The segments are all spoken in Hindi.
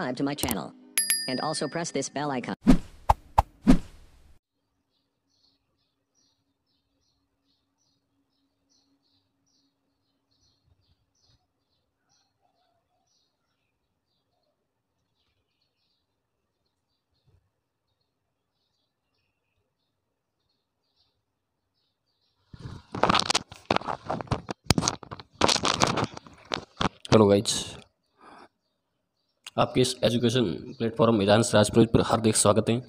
subscribe to my channel and also press this bell icon. Hello guys, आपके इस एजुकेशन प्लेटफॉर्म वेदांश राजपुरोहित पर हार्दिक स्वागत है।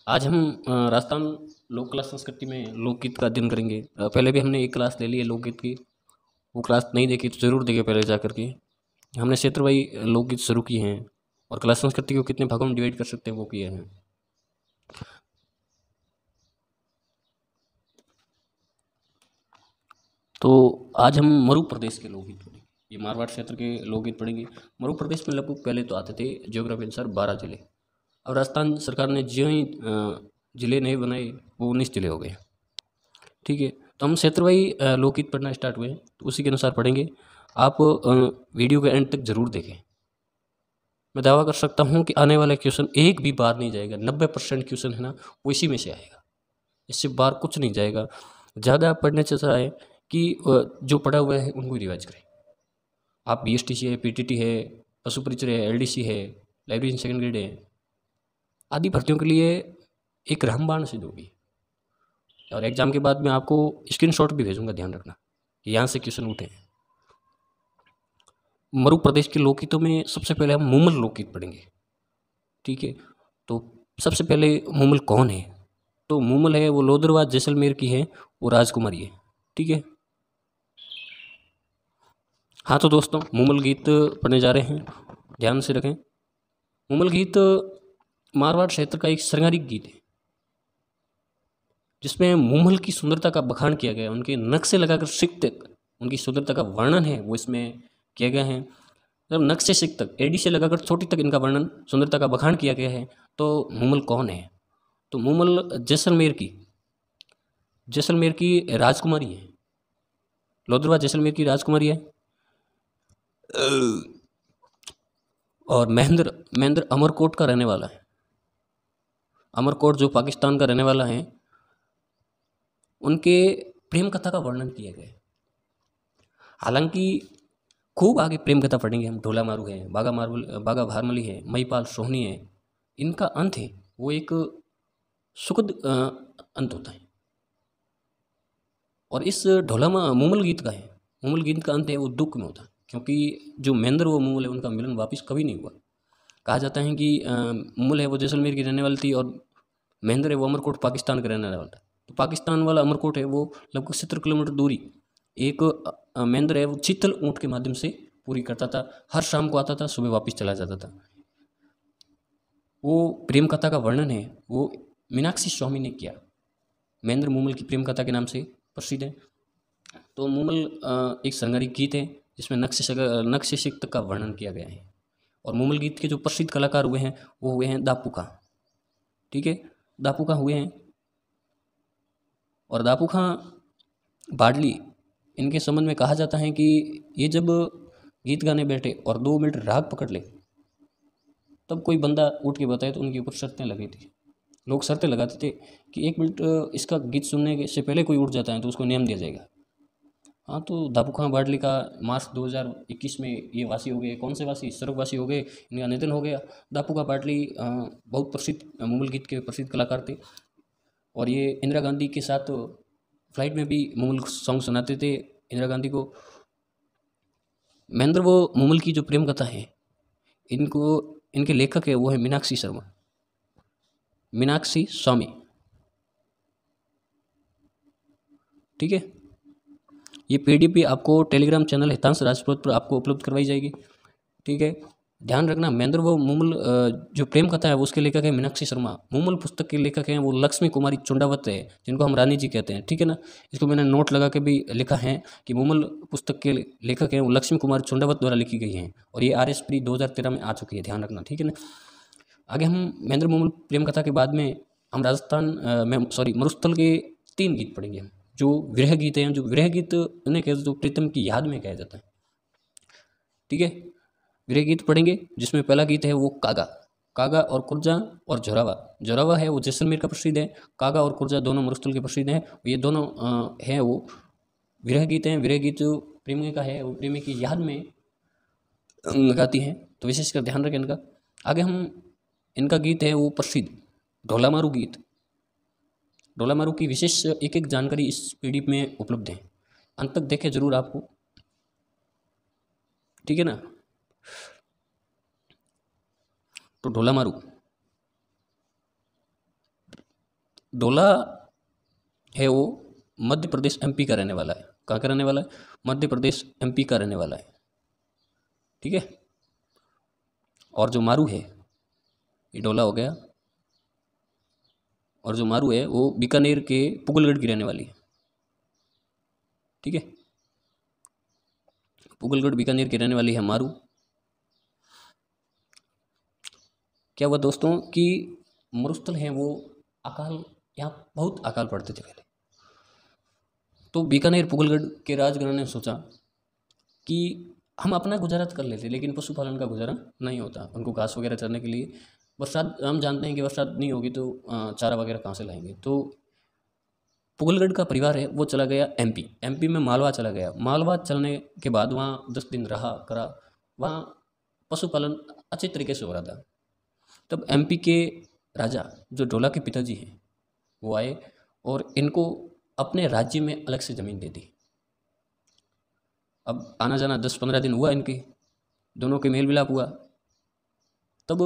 आज हम राजस्थान लोक कला संस्कृति में लोकगीत का अध्ययन करेंगे। पहले भी हमने एक क्लास ले ली है लोकगीत की, वो क्लास नहीं देखी तो ज़रूर देखें पहले जा करके। हमने क्षेत्रवाई लोकगीत शुरू किए हैं और कला संस्कृति को कितने भागों में डिवाइड कर सकते हैं वो किए हैं। तो आज हम मरु प्रदेश के लोकगीत पढ़ेंगे। ये मारवाड़ क्षेत्र के लोकगीत पढ़ेंगे। मरु प्रदेश में लगभग पहले तो आते थे ज्योग्राफी अनुसार 12 जिले। अब राजस्थान सरकार ने जो ही जिले नए बनाए वो 19 जिले हो गए। ठीक है, तो हम क्षेत्रवाई लोकगीत पढ़ना स्टार्ट हुए तो उसी के अनुसार पढ़ेंगे। आप वीडियो के एंड तक जरूर देखें। मैं दावा कर सकता हूँ कि आने वाला क्वेश्चन एक भी बार नहीं जाएगा। 90% क्वेश्चन है ना वो इसी में से आएगा, इससे बार कुछ नहीं जाएगा। ज़्यादा पढ़ने से अच्छा है कि जो पढ़ा हुआ है उनको रिवाइज करें। आप BSTC है, PTT है, पशु परिचय है, LDC है, लाइब्रेरी सेकंड ग्रेड है, आदि भर्तियों के लिए एक रामबाण सिद्ध होगी। और एग्जाम के बाद मैं आपको स्क्रीनशॉट भी भेजूंगा, ध्यान रखना कि यहाँ से क्वेश्चन उठे। मरु प्रदेश के लोकगीतों में सबसे पहले हम मुमल लोकगीत पढ़ेंगे। ठीक है, तो सबसे पहले मुमल कौन है? तो मुमल है वो लोदरवा जैसलमेर की है, वो राजकुमारी है। ठीक है, हाँ तो दोस्तों मुमल गीत पढ़ने जा रहे हैं, ध्यान से रखें। मुमल गीत मारवाड़ क्षेत्र का एक श्रृंगारिक गीत है जिसमें मुमल की सुंदरता का बखान किया गया है। उनके नक से लगाकर सिक तक उनकी सुंदरता का वर्णन है वो इसमें किया गया है। जब नक से सिक तक, एडी से लगाकर छोटी तक इनका वर्णन, सुंदरता का बखान किया गया है। तो मुमल कौन है? तो मुमल जैसलमेर की राजकुमारी है। लोदरवा जैसलमेर की राजकुमारी है। और महेंद्र अमरकोट का रहने वाला है। अमरकोट जो पाकिस्तान का रहने वाला है, उनके प्रेम कथा का वर्णन किया गया है। हालांकि खूब आगे प्रेम कथा पढ़ेंगे हम। ढोला मारू है, बागा भारमली है, महिपाल सोहनी है, इनका अंत है वो एक सुखद अंत होता है। और इस मुमल गीत का है, मुमल गीत का अंत है वो दुख में होता है, क्योंकि जो महेंद्र वो मुमल है उनका मिलन वापस कभी नहीं हुआ। कहा जाता है कि मुमल है वो जैसलमेर की रहने वाली थी और महेंद्र है वो अमरकोट पाकिस्तान का रहने वाला था। तो पाकिस्तान वाला अमरकोट है वो लगभग 70 किलोमीटर दूरी एक महेंद्र है वो चीतल ऊँट के माध्यम से पूरी करता था। हर शाम को आता था, सुबह वापस चला जाता था। वो प्रेम कथा का वर्णन है वो मीनाक्षी स्वामी ने किया। महेंद्र मुमल की प्रेम कथा के नाम से प्रसिद्ध है। तो मुमल एक श्रृंगारिक गीत है जिसमें नक्श सिक तक का वर्णन किया गया है। और मुमल गीत के जो प्रसिद्ध कलाकार हुए हैं वो हुए हैं दापू खां। ठीक है, दापू खां हुए हैं। और दापू खां बाडली, इनके संबंध में कहा जाता है कि ये जब गीत गाने बैठे और 2 मिनट राग पकड़ ले तब कोई बंदा उठ के बताए तो उनके ऊपर शर्तें लगी थी। लोग शर्तें लगाते थे कि 1 मिनट इसका गीत सुनने से पहले कोई उठ जाता है तो उसको इनाम दिया जाएगा। हाँ, तो दापू खां बाडली का मार्च 2021 में ये वासी हो गए। कौन से वासी? स्वर्गवासी हो गए, इनका निधन हो गया। दापू खां बाडली बहुत प्रसिद्ध मुमल गीत के प्रसिद्ध कलाकार थे और ये इंदिरा गांधी के साथ फ्लाइट में भी मुमल सॉन्ग सुनाते थे इंदिरा गांधी को। महेंद्र वो मुमल की जो प्रेम कथा है इनके लेखक है वो है मीनाक्षी स्वामी। ठीक है, ये PDF भी आपको टेलीग्राम चैनल हितांश राजपूत पर आपको उपलब्ध करवाई जाएगी। ठीक है, ध्यान रखना। महेंद्र वो मुमल जो प्रेम कथा है वो उसके लेखक है मीनाक्षी शर्मा। मुमल पुस्तक के लेखक हैं वो लक्ष्मी कुमारी चुंडावत है, जिनको हम रानी जी कहते हैं। ठीक है ना, इसको मैंने नोट लगा के भी लिखा है कि मुमल पुस्तक के लेखक हैं वो लक्ष्मी कुमारी चुंडावत द्वारा लिखी गई हैं और ये RS प्री 2013 में आ चुकी है, ध्यान रखना। ठीक है ना, आगे हम महेंद्र मुमल प्रेम कथा के बाद में हम मरुस्थल के 3 गीत पढ़ेंगे हम, जो विरह गीत हैं। जो विरह गीत उन्हें कहते जो प्रीतम की याद में कहा जाता है। ठीक है, विरह गीत पढ़ेंगे, जिसमें पहला गीत है वो कागा। कागा और कुर्जा और जोरावा। जोरावा है वो जैसलमेर का प्रसिद्ध है, कागा और कुर्जा दोनों मरुस्थल के प्रसिद्ध हैं। ये दोनों हैं वो विरह गीत हैं। विरह गीत जो प्रेमी का है वो प्रेमी की याद में गाती हैं, तो विशेषकर ध्यान रखें इनका। आगे हम इनका गीत है वो प्रसिद्ध ढोला मारू गीत। ढोला मारू की विशेष एक एक जानकारी इस पीडीएफ में उपलब्ध है, अंत तक देखें जरूर आपको, ठीक है ना। तो ढोला मारू, ढोला है वो मध्य प्रदेश एमपी का रहने वाला है। कहाँ का रहने वाला है? मध्य प्रदेश एमपी का रहने वाला है, ठीक है। और जो मारू है, ये ढोला हो गया, और जो मारू है वो बीकानेर के पुगलगढ़ की रहने वाली है, ठीक है। पुगलगढ़ बीकानेर की रहने वाली है मारू। क्या हुआ दोस्तों कि मरुस्थल है वो अकाल, यहाँ बहुत अकाल पड़ते थे पहले, तो बीकानेर पुगलगढ़ के राजगणों ने सोचा कि हम अपना गुजारा कर लेते, लेकिन पशुपालन का गुजारा नहीं होता। उनको घास वगैरह चरने के लिए बरसात, हम जानते हैं कि बरसात नहीं होगी तो चारा वगैरह कहाँ से लाएंगे। तो पुगलगढ़ का परिवार है वो चला गया एमपी में मालवा चला गया। मालवा चलने के बाद वहाँ 10 दिन रहा करा, वहाँ पशुपालन अच्छे तरीके से हो रहा था। तब एमपी के राजा जो ढोला के पिताजी हैं वो आए और इनको अपने राज्य में अलग से ज़मीन दे दी। अब आना जाना 10-15 दिन हुआ, इनके दोनों के मेल मिलाप हुआ। तब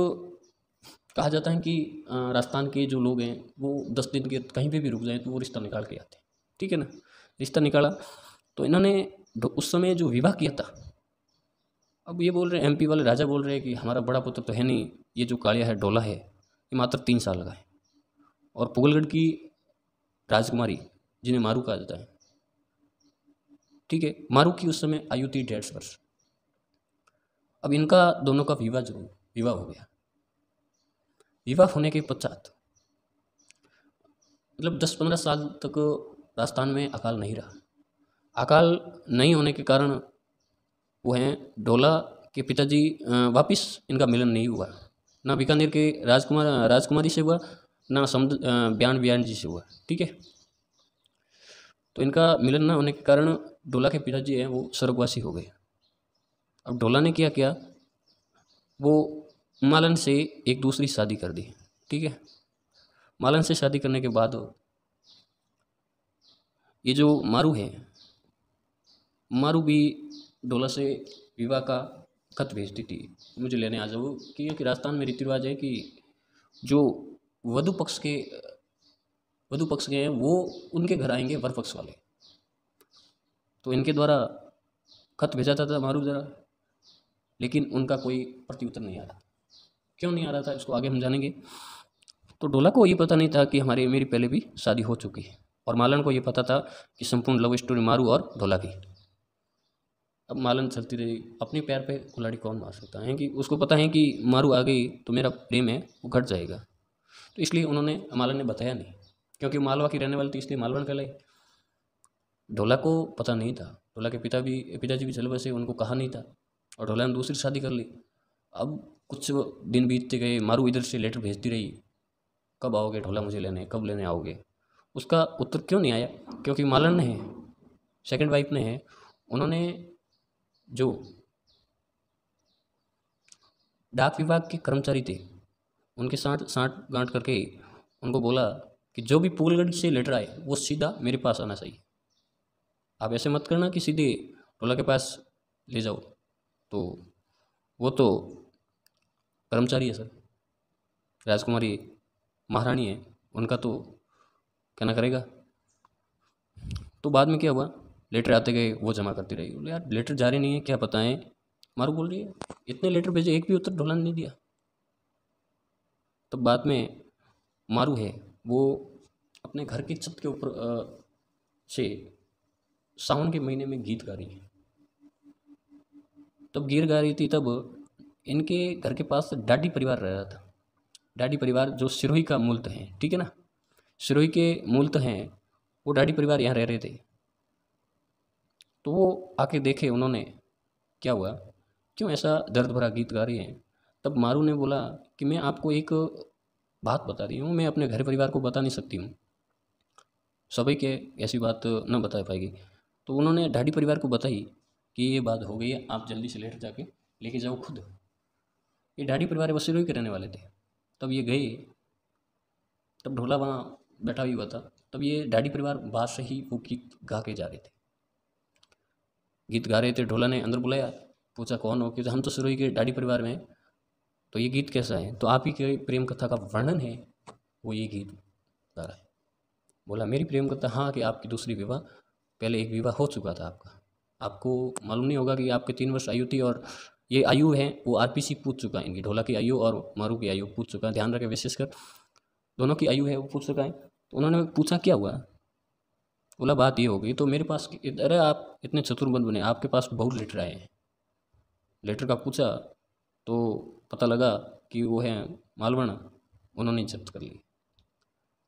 कहा जाता है कि राजस्थान के जो लोग हैं वो 10 दिन के कहीं पे भी रुक जाएं तो वो रिश्ता निकाल के आते हैं, ठीक है ना। रिश्ता निकाला तो इन्होंने उस समय जो विवाह किया था, अब ये बोल रहे हैं एमपी वाले राजा बोल रहे हैं कि हमारा बड़ा पुत्र तो है नहीं, ये जो कालिया है ढोला है ये मात्र 3 साल का है। और पुगलगढ़ की राजकुमारी जिन्हें मारू कहा जाता है, ठीक है, मारू की उस समय आयु थी 1.5 वर्ष। अब इनका दोनों का विवाह हो गया। विवाह होने के पश्चात मतलब 10-15 साल तक राजस्थान में अकाल नहीं रहा। अकाल नहीं होने के कारण वो हैं ढोला के पिताजी, वापिस इनका मिलन नहीं हुआ, ना बीकानेर के राजकुमारी से हुआ, ना ब्यान जी से हुआ, ठीक है। तो इनका मिलन ना होने के कारण ढोला के पिताजी हैं वो स्वर्गवासी हो गए। अब ढोला ने किया वो मालन से एक दूसरी शादी कर दी, ठीक है। मालन से शादी करने के बाद ये जो मारू है, मारू भी ढोला से विवाह का खत भेजती थी, मुझे लेने आ जाओ, क्योंकि राजस्थान में रीति रिवाज है कि जो वधु पक्ष के हैं वो उनके घर आएंगे वर पक्ष वाले। तो इनके द्वारा खत भेजा था मारू जरा, लेकिन उनका कोई प्रत्युत्तर नहीं आ रहा। क्यों नहीं आ रहा था इसको आगे हम जानेंगे। तो ढोला को ये पता नहीं था कि मेरी पहले भी शादी हो चुकी है, और मालन को ये पता था कि संपूर्ण लव स्टोरी मारू और ढोला की। अब मालन चलती रही, अपने पैर पे कुल्हाड़ी कौन मार सकता है, कि उसको पता है कि मारू आ गई तो मेरा प्रेम है वो घट जाएगा। तो इसलिए मालन ने बताया नहीं, क्योंकि मालवा की रहने वाली थी, इसलिए मालवन कहलाई। ढोला को पता नहीं था, ढोला के पिताजी भी चल बसे, उनको कहा नहीं था, और ढोला ने दूसरी शादी कर ली। अब कुछ दिन बीतते गए, मारू इधर से लेटर भेजती रही, कब आओगे ढोला मुझे लेने, कब लेने आओगे। उसका उत्तर क्यों नहीं आया? क्योंकि मालन ने सेकंड वाइफ ने उन्होंने जो डाक विभाग के कर्मचारी थे उनके साथ साठ गांठ करके उनको बोला कि जो भी पुगलगढ़ से लेटर आए वो सीधा मेरे पास आना चाहिए। आप ऐसे मत करना कि सीधे ढोला के पास ले जाओ, तो वो तो कर्मचारी है सर, राजकुमारी महारानी है, उनका तो कहना करेगा। तो बाद में क्या हुआ, लेटर आते गए, वो जमा करती रही। बोले यार लेटर जारी नहीं है, क्या बताएं। मारू बोल रही है इतने लेटर भेजे, एक भी उत्तर ढोला ने नहीं दिया। तो बाद में मारू है वो अपने घर की छत के ऊपर से सावन के महीने में गीत गा रही है। तब गीत गा रही थी, तब इनके घर के पास डाडी परिवार रह रहा था। डाडी परिवार जो सिरोही का मूलत है, ठीक है ना, सिरोही के मूलत हैं वो डाडी परिवार यहाँ रह रहे थे। तो वो आके देखे उन्होंने, क्या हुआ क्यों ऐसा दर्द भरा गीत गा रही हैं। तब मारू ने बोला कि मैं आपको एक बात बता रही हूँ, मैं अपने घर परिवार को बता नहीं सकती हूँ, सभी के ऐसी बात न बता पाएगी। तो उन्होंने ढाडी परिवार को बताई कि ये बात हो गई है, आप जल्दी से लेटर जाके लेके जाओ खुद। ये ढाडी परिवार वो सिरोही के रहने वाले थे। तब ये गए, तब ढोला वहाँ बैठा ही हुआ था। तब ये ढाडी परिवार बाहर से ही वो गीत गा के जा रहे थे, गीत गा रहे थे। ढोला ने अंदर बुलाया, पूछा कौन हो, कि हम तो सिरोही के ढाडी परिवार में हैं। तो ये गीत कैसा है, तो आप ही के प्रेम कथा का वर्णन है, वो ये गीत गा रहा है। बोला मेरी प्रेम कथा, हाँ, कि आपकी दूसरी विवाह, पहले एक विवाह हो चुका था आपका। आपको मालूम नहीं होगा कि आपके 3 वर्ष आयु थी, और ये आयु है वो आरपीसी पूछ चुका है, इनकी ढोला की आयु और मारू की आयु पूछ चुका है। ध्यान रखें, विशेषकर दोनों की आयु है वो पूछ चुका है। तो उन्होंने पूछा क्या हुआ, बोला बात ये हो गई। तो मेरे पास, अरे आप इतने चतुर मत बने, आपके पास बहुत लेटर आए हैं। लेटर का पूछा तो पता लगा कि वो है मालवण, उन्होंने जब्त कर ली।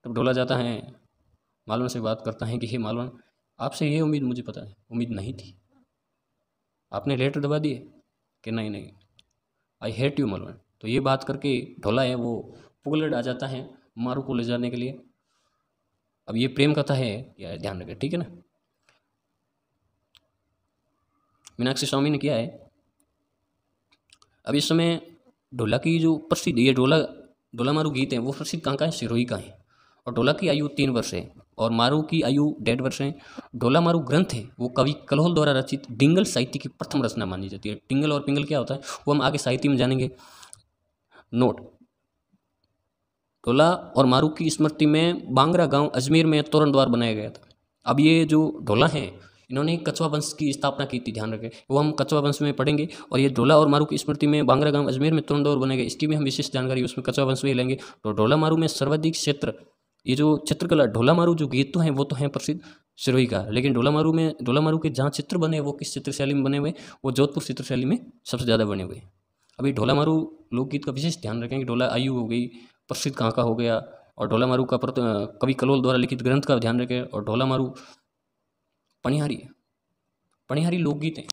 तब ढोला जाता है, मालवण से बात करता है कि हे मालवण, आपसे ये उम्मीद मुझे पता है, उम्मीद नहीं थी, आपने लेटर दबा दिए कि नहीं नहीं, आई हेट यू मालवण। तो ये बात करके ढोला है वो पुगलड़ आ जाता है मारू को ले जाने के लिए। अब ये प्रेम कथा है, या ध्यान रखें, ठीक है ना। मीनाक्षी स्वामी ने किया है। अब इस समय ढोला की जो प्रसिद्ध, ये ढोला मारू गीत है वो प्रसिद्ध कहाँ का है, सिरोही का है। और ढोला की आयु 3 वर्ष है और मारू की आयु 1.5 वर्ष है। ढोला मारू ग्रंथ है वो कवि कलोल द्वारा रचित डिंगल साहित्य की प्रथम रचना मानी जाती है। डिंगल और पिंगल क्या होता है वो हम आगे साहित्य में जानेंगे। नोट, ढोला और मारू की स्मृति में बांगरा गांव अजमेर में तोरण द्वार बनाया गया था। अब ये जो ढोला है इन्होंने कछवा वंश की स्थापना की थी, ध्यान रखें, वो हम कछवा वंश में पढ़ेंगे। और ये ढोला और मारू की स्मृति में बांगरा गांव अजमेर में तोरण द्वार बनाया गया, इसकी भी हम विशेष जानकारी उसमें कछवा वंश में लेंगे। तो ढोला मारू में सर्वाधिक क्षेत्र, ये जो चित्रकला ढोला मारू जो गीत तो हैं वो तो हैं प्रसिद्ध सिरोही का, लेकिन ढोला मारू के जहाँ चित्र बने वो किस चित्रशैली में बने हुए, वो जोधपुर चित्रशैली में सबसे ज़्यादा बने हुए। अभी ढोला मारू लोकगीत का विशेष ध्यान रखें कि ढोला आयु हो गई, प्रसिद्ध कहाँ का हो गया, और ढोला मारू का कवि कलोल द्वारा लिखित ग्रंथ का ध्यान रखें। और ढोला मारू पणिहारी लोकगीत है,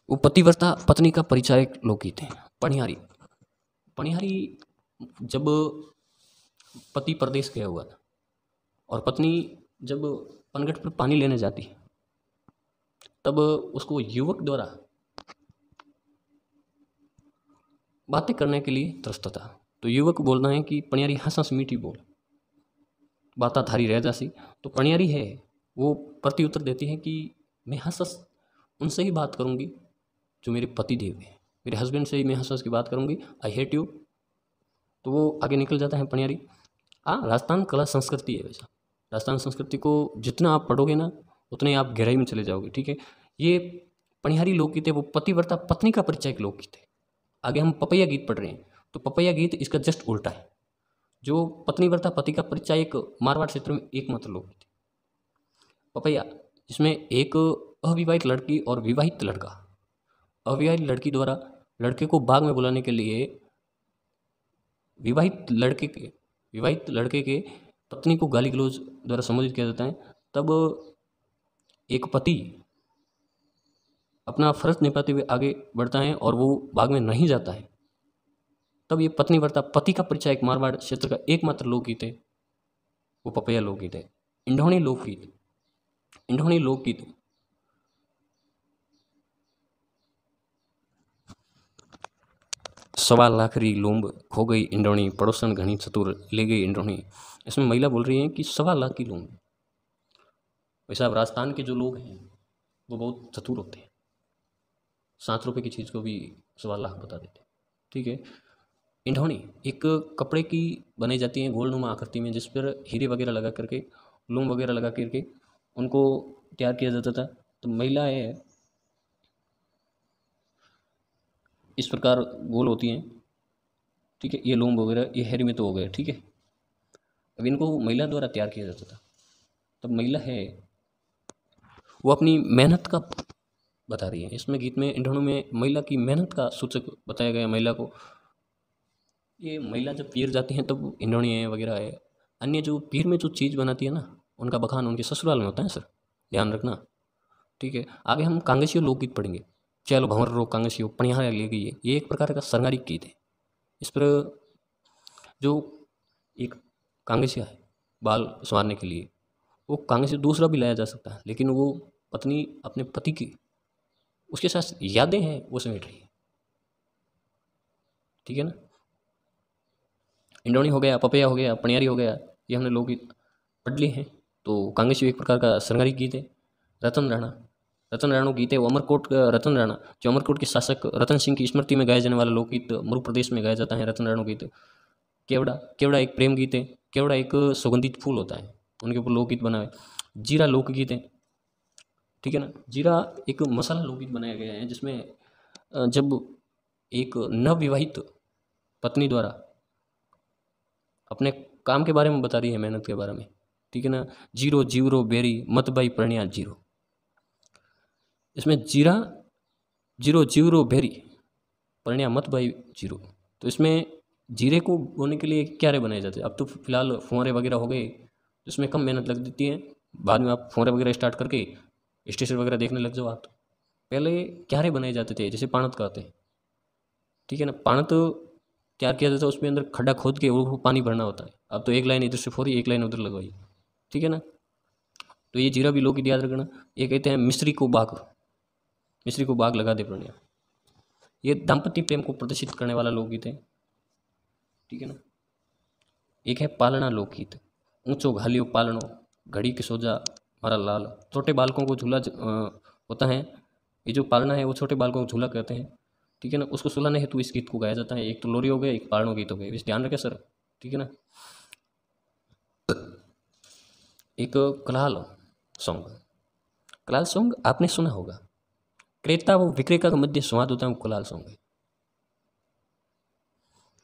वो पतिव्रता पत्नी का परिचायक लोकगीत है। पणिहारी जब पति प्रदेश गया हुआ था और पत्नी जब पनघट पर पानी लेने जाती है, तब उसको युवक द्वारा बातें करने के लिए तरसता था। तो युवक बोलना है कि पणियारी हंस हंस मीठी बोल, बाता थारी रह जासी। तो पणियारी है वो प्रति उत्तर देती है कि मैं हंस हंस उनसे ही बात करूँगी जो मेरे पति देव हैं, मेरे हस्बैंड से ही मैं हंस हंस की बात करूँगी, आई हेट यू। तो वो आगे निकल जाता है पणियारी। हाँ, राजस्थान कला संस्कृति है वैसा, राजस्थान संस्कृति को जितना आप पढ़ोगे ना उतने आप गहराई में चले जाओगे, ठीक है। ये पणिहारी लोकगीत है वो पतिव्रता पत्नी का परिचय के लोकगीत है। आगे हम पपैया गीत पढ़ रहे हैं, तो पपैया गीत इसका जस्ट उल्टा है। जो पत्नीव्रता पति का परिचय एक मारवाड़ क्षेत्र में एकमात्र लोकगीत है पपैया, जिसमें एक अविवाहित लड़की और विवाहित लड़का, अविवाहित लड़की द्वारा लड़के को बाग में बुलाने के लिए विवाहित लड़के के पत्नी को गाली गलौज द्वारा संबोधित किया जाता है। तब एक पति अपना फर्ज निभाते हुए आगे बढ़ता है और वो बाग में नहीं जाता है। तब ये पत्नीव्रता पति का परिचय एक मारवाड़ क्षेत्र का एकमात्र लोकगीत है, वो पपैया लोकगीत है। इंढौणी लोकगीत सवा लाखरी लोंब खो गई इंढौणी, पड़ोसन घनी चतुर ले गई इंढौणी। इसमें महिला बोल रही है कि 1.25 लाख की लोंब। वैसे अब राजस्थान के जो लोग हैं वो बहुत चतुर होते हैं, 7 रुपये की चीज़ को भी 1.25 लाख बता देते हैं, ठीक है। इंढौणी एक कपड़े की बनाई जाती है गोलनुमा आकृति में, जिस पर हीरे वगैरह लगा करके, लूम वगैरह लगा करके उनको तैयार किया जाता था। तो महिला है इस प्रकार गोल होती हैं, ठीक है। ये लूम वगैरह ये हेरी में तो हो गए, ठीक है। अब इनको महिला द्वारा तैयार किया जाता था। तब महिला है वो अपनी मेहनत का बता रही है। इसमें गीत में इंढौणी में महिला की मेहनत का सूचक बताया गया महिला को। ये महिला जब पीर जाती हैं तब इंढौणी है वगैरह है, अन्य जो पीर में जो चीज़ बनाती है ना उनका बखान उनके ससुराल में होता है सर, ध्यान रखना, ठीक है। आगे हम कांग्रेसी लोकगीत पढ़ेंगे। चलो भंवर रो कांगसियो पणिहार ले गई है, ये एक प्रकार का श्रृंगारिक गीत है। इस पर जो एक कांगसिया है बाल संवारने के लिए, वो कांगसिया दूसरा भी लाया जा सकता है, लेकिन वो पत्नी अपने पति की उसके साथ यादें हैं वो समेट रही है, ठीक है ना। इंडोनी हो गया, पपैया हो गया, पणियारी हो गया, ये हमने लोकगीत पढ़ लिए हैं। तो कांगसियो एक प्रकार का श्रृंगारिक गीत है। रतन राणा गीत है वो अमरकोट का। रतन राणा जो अमरकोट के शासक रतन सिंह की स्मृति में गाया जाने वाला लोकगीत मध्य प्रदेश में गाया जाता है रतन राणा गीत। केवड़ा एक प्रेम गीत है। केवड़ा एक सुगंधित फूल होता है, उनके ऊपर लोकगीत बना है। जीरा लोकगीत है, ठीक है ना। जीरा एक मसाला लोकगीत बनाया गया है, जिसमें जब एक नवविवाहित पत्नी द्वारा अपने काम के बारे में बता रही है, मेहनत के बारे में, ठीक है ना। जीरो जीवरो बेरी मत बाई प्रणिया जीरो, इसमें जीरो जीवरो बेरी प्रणिया मत बाई जीरो। तो इसमें जीरे को बोने के लिए क्यारे बनाए जाते हैं। अब तो फिलहाल फुहारे वगैरह हो गए, इसमें कम मेहनत लग देती है। बाद में आप फुहारे वगैरह स्टार्ट करके स्टेशन वगैरह देखने लग जाओ आप। तो पहले क्यारे बनाए जाते थे, जैसे पाणत कहते हैं, ठीक है ना। पाणत तैयार किया जाता है, उसमें अंदर खड्डा खोद के वो पानी भरना होता है। अब तो एक लाइन इधर से फोड़ी, एक लाइन उधर लगवाई, ठीक है ना। तो ये जीरा भी लोग याद रखना। ये कहते हैं मिस्री को बाग लगा दे प्रणिया, ये दाम्पत्य प्रेम को प्रदर्शित करने वाला लोकगीत है, ठीक है ना। एक है पालना लोकगीत। ऊंचो घालियो पालनो घड़ी के सोजा मारा लाल। छोटे बालकों को झूला होता है, ये जो पालना है वो छोटे बालकों को झूला कहते हैं, ठीक है ना। उसको सुलाने हेतु इस गीत को गाया जाता है। एक तो लोरी हो गया, एक पालनो गीत हो गया, इस ध्यान रखें सर, ठीक है ना। एक कलाल सॉन्ग आपने सुना होगा। क्रेता वो विक्रेता का मध्य संवाद होता है, वो कलाल सॉन्ग है।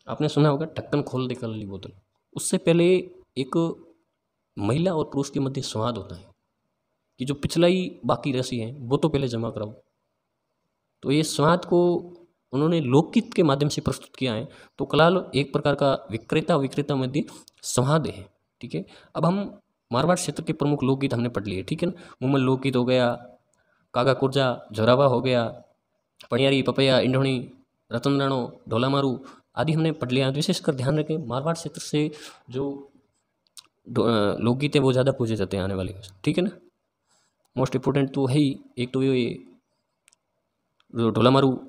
आपने सुना होगा ढक्कन खोल दे कलली बोतल। उससे पहले एक महिला और पुरुष के मध्य संवाद होता है कि जो पिछलाई बाकी राशि है वो तो पहले जमा कराओ। तो ये संवाद को उन्होंने लोकगीत के माध्यम से प्रस्तुत किया है। तो कलाल एक प्रकार का विक्रेता मध्य संवाद है, ठीक है। अब हम मारवाड़ क्षेत्र के प्रमुख लोकगीत हमने पढ़ लिए, ठीक है ना। मुमल लोकगीत हो गया, कागा कुर्जा, झोरावा हो गया, पणियारी, पपैया, इंडोनी, रतन राणो, ढोला मारू आदि हमने पढ़ लिया। विशेषकर ध्यान रखें मारवाड़ क्षेत्र से जो लोकगीत है वो ज़्यादा पूछे जाते हैं आने वाले, ठीक है ना। मोस्ट इम्पोर्टेंट तो है ही, एक तो ये ढोला मारू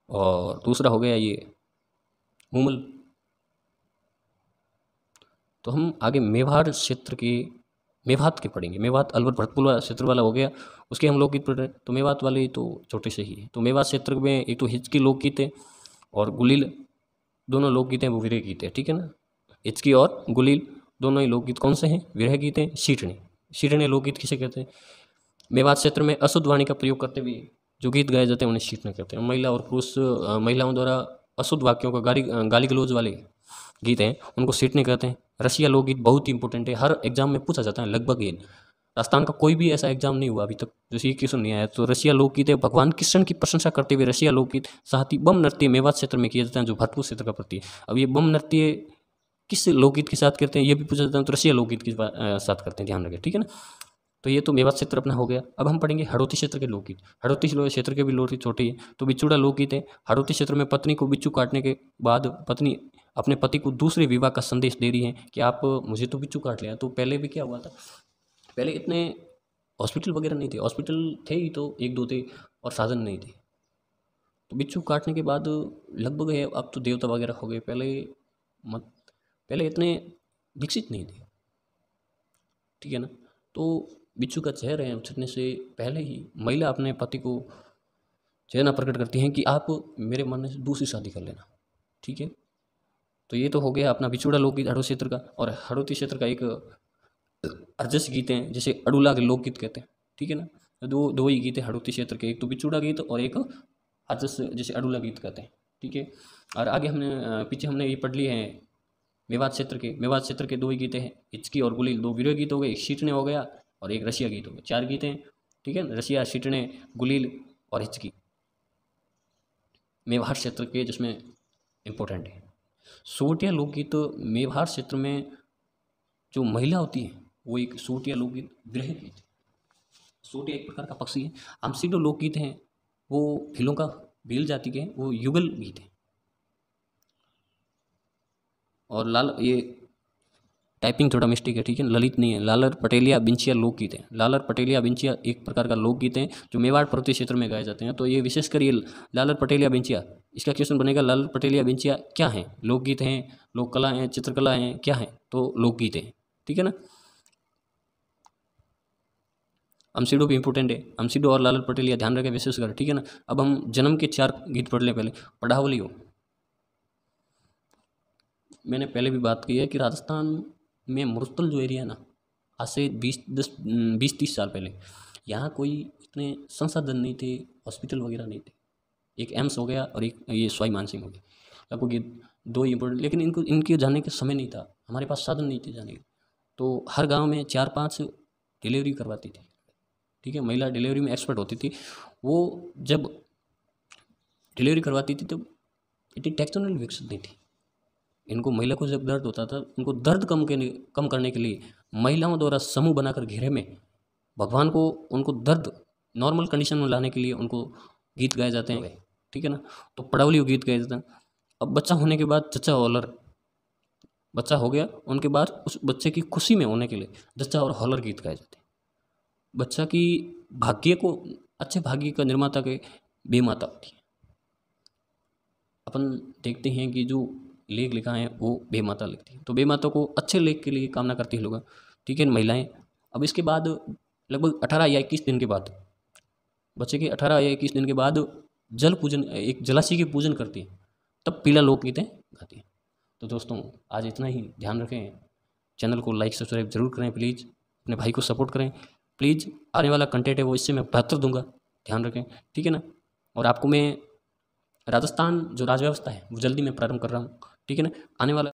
और दूसरा हो गया ये मुमल। तो हम आगे मेवात के पढ़ेंगे। मेवात अलवर भरतपुर क्षेत्र वाला हो गया, उसके हम लोकगीत पढ़ रहे हैं। तो मेवात वाले तो छोटे से ही है। तो मेवात क्षेत्र में एक तो हिचकी लोकगीत है और गुलील, दोनों लोकगीत हैं वो विरह गीत है, ठीक है ना। हिचकी और गुलील दोनों ही लोकगीत कौन से हैं? विरह गीत हैं। शीटने लोकगीत किसे कहते हैं? मेवात क्षेत्र में अशुद्ध वाणी का प्रयोग करते हुए जो गीत गाए जाते हैं उन्हें शीटने कहते हैं। महिला और पुरुष महिलाओं द्वारा अशुद्ध वाक्यों का गाली गलौज वाले गीत हैं उनको शीटने कहते हैं। रसिया लोकगीत बहुत ही इंपॉर्टेंट है, हर एग्जाम में पूछा जाता है लगभग। ये राजस्थान का कोई भी ऐसा एग्जाम नहीं हुआ अभी तक जो ये क्वेश्चन नहीं आया। तो रसिया लोकगीत है। भगवान कृष्ण की प्रशंसा करते हुए रसिया लोकगीत। साथ ही बम नृत्य मेवात क्षेत्र में किया जाता है जो भरतपुर क्षेत्र का प्रति है। अब ये बम नृत्य किस लोकगीत के साथ करते हैं ये भी पूछा जाता है, तो रसिया लोकगीत के साथ करते हैं, ध्यान रखें, ठीक है ना। तो ये तो मेवात क्षेत्र अपना हो गया। अब हम पढ़ेंगे हड़ौती क्षेत्र के लोकगीत। हड़ौती क्षेत्र के भी लोकगीत छोटे हैं। तो बिछुड़ा लोकगीत है। हड़ौती क्षेत्र में पत्नी को बिच्छू काटने के बाद पत्नी अपने पति को दूसरे विवाह का संदेश दे रही है कि आप मुझे तो बिच्छू काट लिया। तो पहले भी क्या हुआ था, पहले इतने हॉस्पिटल वगैरह नहीं थे, हॉस्पिटल थे ही तो एक दो थे और साधन नहीं थे। तो बिच्छू काटने के बाद लगभग है, अब तो देवता वगैरह हो गए, पहले इतने विकसित नहीं थे, ठीक है ना। तो बिच्छू का चेहरा है उछलने से पहले ही महिला अपने पति को चेहरा प्रकट करती हैं कि आप मेरे मन से दूसरी शादी कर लेना, ठीक है। तो ये तो हो गया अपना बिछुड़ा लोकगीत हड़ौती क्षेत्र का। और हड़ौती क्षेत्र का एक अर्जस गीत हैं जिसे अडुला के लोकगीत कहते हैं, ठीक है ना। दो ही गीत है हड़ौती क्षेत्र के, एक तो बिछुड़ा गीत और एक अर्जस जिसे अडुला गीत कहते हैं, ठीक है। और आगे पीछे हमने ये पढ़ लिए हैं मेवात क्षेत्र के दो ही गीते हैं, हिचकी और गुलील, दो विरह गीत हो गए, एक शीटने हो गया और एक रसिया गीत हो गया। 4 गीत हैं, ठीक है। रसिया, शीटने, गुलील और हिचकी मेवाड़ क्षेत्र के जिसमें इम्पोर्टेंट है। सोटिया लोकगीत मेवाड़ क्षेत्र में जो महिला होती है वो एक सोटिया लोकगीत विरह गीत है। सोटिया एक प्रकार का पक्षी है। आमसीडो लोकगीत हैं वो भीलों का भील जाति के हैं, वो युगल गीत हैं। और लाल ये टाइपिंग थोड़ा मिस्टेक है, ठीक है, ललित नहीं है, लालर पटेलिया बिंचिया लोकगीत है। लालर पटेलिया बिंचिया एक प्रकार का लोकगीत है जो मेवाड़ पर्वतीय क्षेत्र में गाए जाते हैं। तो ये विशेषकर ये लालर पटेलिया बिंचिया, इसका क्वेश्चन बनेगा लालर पटेलिया बिंचिया क्या है? लोकगीत हैं, लोक कला हैं, चित्रकला हैं, क्या है? तो लोकगीत हैं, ठीक है ना। अमसीडो भी इंपॉर्टेंट है, अमसीडो और लालर पटेलिया ध्यान रखें विशेषकर, ठीक है ना। अब हम जन्म के 4 गीत पढ़ लें पहले। पढ़ावलियों, मैंने पहले भी बात की है कि राजस्थान में मुरस्तल जो एरिया है ना, आज से 20-30 साल पहले यहाँ कोई इतने संसाधन नहीं थे, हॉस्पिटल वगैरह नहीं थे। एक एम्स हो गया और एक ये सवाई मानसिंह हो गया, लगभग ये 2 इम्पोर्टेंट, लेकिन इनके जाने के समय नहीं था, हमारे पास साधन नहीं थे जाने के। तो हर गांव में 4-5 डिलीवरी करवाती थी, ठीक है, महिला डिलीवरी में एक्सपर्ट होती थी। वो जब डिलीवरी करवाती थी तो इतनी टेक्नोलॉजी विकसित नहीं थी। इनको, महिला को जब दर्द होता था, उनको दर्द कम करने के लिए महिलाओं द्वारा समूह बनाकर घेरे में भगवान को, उनको दर्द नॉर्मल कंडीशन में लाने के लिए उनको गीत गाए जाते हैं, ठीक है ना। तो पड़ावली गीत गाए जाते हैं। अब बच्चा होने के बाद जच्चा हॉलर, बच्चा हो गया, उनके बाद उस बच्चे की खुशी में होने के लिए जच्चा और हॉलर गीत गाए जाते हैं। बच्चा की भाग्य को, अच्छे भाग्य का निर्माता के बेमाता होती है। अपन देखते हैं कि जो लेख लिखा है वो बेमाता लिखती है, तो बेमाता को अच्छे लेख के लिए कामना करती है लोग, ठीक है, महिलाएं। अब इसके बाद लगभग 18 या 21 दिन के बाद, बच्चे के 18 या 21 दिन के बाद जल पूजन, एक जलाशय की पूजन करती है, तब पीला लोकगीतें गाती है। तो दोस्तों आज इतना ही, ध्यान रखें, चैनल को लाइक सब्सक्राइब जरूर करें प्लीज़, अपने भाई को सपोर्ट करें प्लीज़। आने वाला कंटेंट है वो इससे मैं बेहतर दूंगा, ध्यान रखें, ठीक है ना। और आपको मैं राजस्थान जो राज व्यवस्था है वो जल्दी मैं प्रारंभ कर रहा हूँ, ठीक है ना। आने वाला